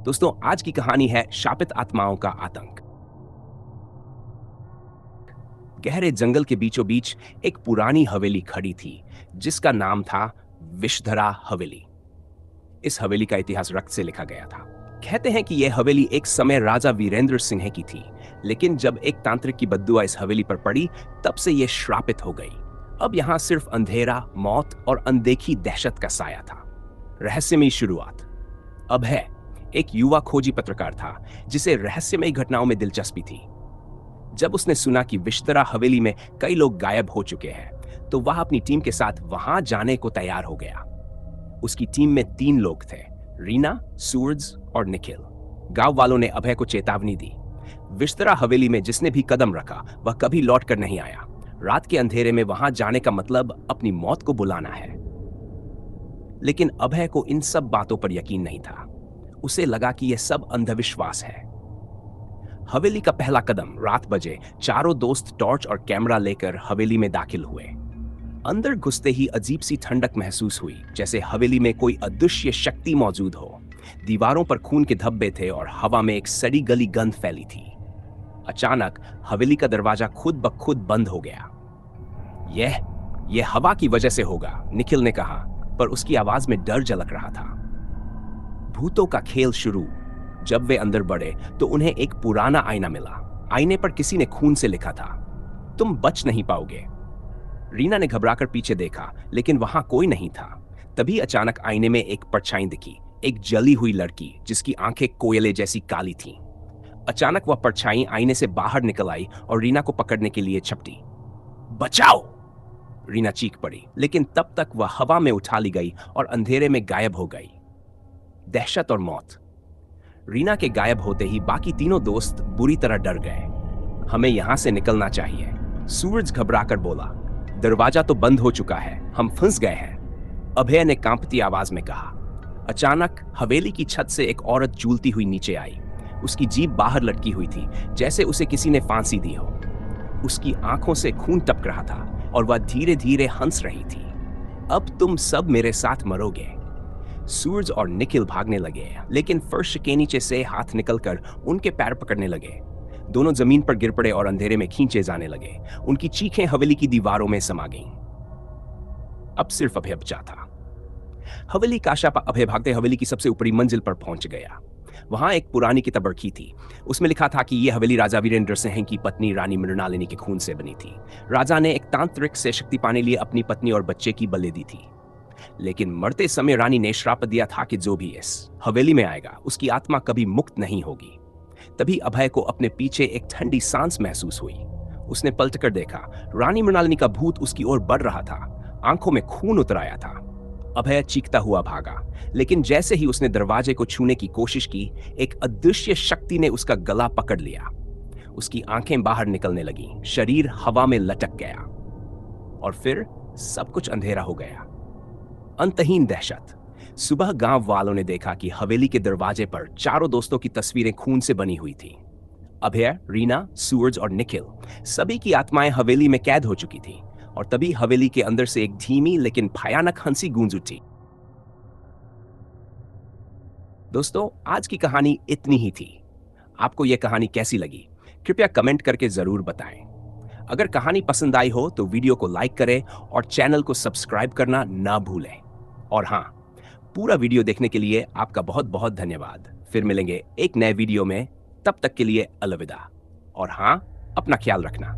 दोस्तों, आज की कहानी है शापित आत्माओं का आतंक। गहरे जंगल के बीचों बीच एक पुरानी हवेली खड़ी थी जिसका नाम था विषधरा हवेली। इस हवेली का इतिहास रक्त से लिखा गया था। कहते हैं कि यह हवेली एक समय राजा वीरेंद्र सिंह की थी, लेकिन जब एक तांत्रिक की बद्दुआ इस हवेली पर पड़ी तब से यह श्रापित हो गई। अब यहां सिर्फ अंधेरा, मौत और अनदेखी दहशत का साया था। रहस्यमयी शुरुआत। अभय एक युवा खोजी पत्रकार था जिसे रहस्यमयी घटनाओं में दिलचस्पी थी। जब उसने सुना कि विषधरा हवेली में कई लोग गायब हो चुके हैं तो वह अपनी टीम के साथ वहां जाने को तैयार हो गया। उसकी टीम में 3 लोग थे, रीना, सूरज और निखिल। गांव वालों ने अभय को चेतावनी दी, विषधरा हवेली में जिसने भी कदम रखा वह कभी लौट कर नहीं आया। रात के अंधेरे में वहां जाने का मतलब अपनी मौत को बुलाना है। लेकिन अभय को इन सब बातों पर यकीन नहीं था। उसे लगा कि यह सब अंधविश्वास है। हवेली का पहला कदम रात बजे चारों दोस्त टॉर्च और कैमरा लेकर हवेली में दाखिल हुए। अंदर घुसते ही अजीब सी ठंडक महसूस हुई, जैसे हवेली में कोई अदृश्य शक्ति मौजूद हो। दीवारों पर खून के धब्बे थे और हवा में एक सड़ी गली गंध फैली थी। अचानक हवेली का दरवाजा खुद ब खुद बंद हो गया। यह हवा की वजह से होगा, निखिल ने कहा, पर उसकी आवाज में डर झलक रहा था। भूतों का खेल शुरू। जब वे अंदर बढ़े तो उन्हें एक पुराना आईना मिला। आईने पर किसी ने खून से लिखा था, तुम बच नहीं पाओगे। रीना ने घबराकर पीछे देखा, लेकिन वहां कोई नहीं था। तभी अचानक आईने में एक परछाई दिखी, एक जली हुई लड़की जिसकी आंखें कोयले जैसी काली थीं। अचानक वह परछाई आईने से बाहर निकल आई और रीना को पकड़ने के लिए झपटी। बचाओ! रीना चीख पड़ी, लेकिन तब तक वह हवा में उठा ली गई और अंधेरे में गायब हो गई। दहशत और मौत। रीना के गायब होते ही बाकी तीनों दोस्त बुरी तरह डर गए। हमें यहां से निकलना चाहिए, सूरज घबराकर बोला। दरवाजा तो बंद हो चुका है, हम फंस गए हैं, अभय ने कांपती आवाज में कहा। अचानक हवेली की छत से एक औरत झूलती हुई नीचे आई। उसकी जीभ बाहर लटकी हुई थी, जैसे उसे किसी ने फांसी दी हो। उसकी आंखों से खून टपक रहा था और वह धीरे धीरे हंस रही थी। अब तुम सब मेरे साथ मरोगे। सूरज और निखिल भागने लगे, लेकिन फर्श के नीचे से हाथ निकलकर उनके पैर पकड़ने लगे। दोनों जमीन पर गिर पड़े और अंधेरे में खींचे जाने लगे। उनकी चीखें हवेली की दीवारों में समा गईं। अब सिर्फ अभय बचा था। हवेली का शापा अभय भागते हवेली की सबसे ऊपरी मंजिल पर पहुंच गया। वहां एक पुरानी किताब रखी थी। उसमें लिखा था कि यह हवेली राजा वीरेंद्र सिंह की पत्नी रानी मृणालिनी के खून से बनी थी। राजा ने एक तांत्रिक से शक्ति पाने लिए अपनी पत्नी और बच्चे की बलि दी थी, लेकिन मरते समय रानी ने श्राप दिया था कि जो भी इस हवेली में आएगा उसकी आत्मा कभी मुक्त नहीं होगी। तभी अभय को अपने पीछे एक ठंडी सांस महसूस हुई। उसने पलटकर देखा, रानी मृणालिनी का भूत उसकी ओर बढ़ रहा था। आंखों में खून उतर आया था। अभय चीखता हुआ भागा, लेकिन जैसे ही उसने दरवाजे को छूने की कोशिश की, एक अदृश्य शक्ति ने उसका गला पकड़ लिया। उसकी आंखें बाहर निकलने लगी, शरीर हवा में लटक गया और फिर सब कुछ अंधेरा हो गया। अंतहीन दहशत। सुबह गांव वालों ने देखा कि हवेली के दरवाजे पर चारों दोस्तों की तस्वीरें खून से बनी हुई थी। अभय, रीना, सूरज और निखिल, सभी की आत्माएं हवेली में कैद हो चुकी थी। और तभी हवेली के अंदर से एक धीमी लेकिन भयानक हंसी गूंज उठी। दोस्तों, आज की कहानी इतनी ही थी। आपको यह कहानी कैसी लगी कृपया कमेंट करके जरूर बताएं। अगर कहानी पसंद आई हो तो वीडियो को लाइक करें और चैनल को सब्सक्राइब करना ना भूलें। और हाँ, पूरा वीडियो देखने के लिए आपका बहुत बहुत धन्यवाद। फिर मिलेंगे एक नए वीडियो में, तब तक के लिए अलविदा। और हाँ, अपना ख्याल रखना।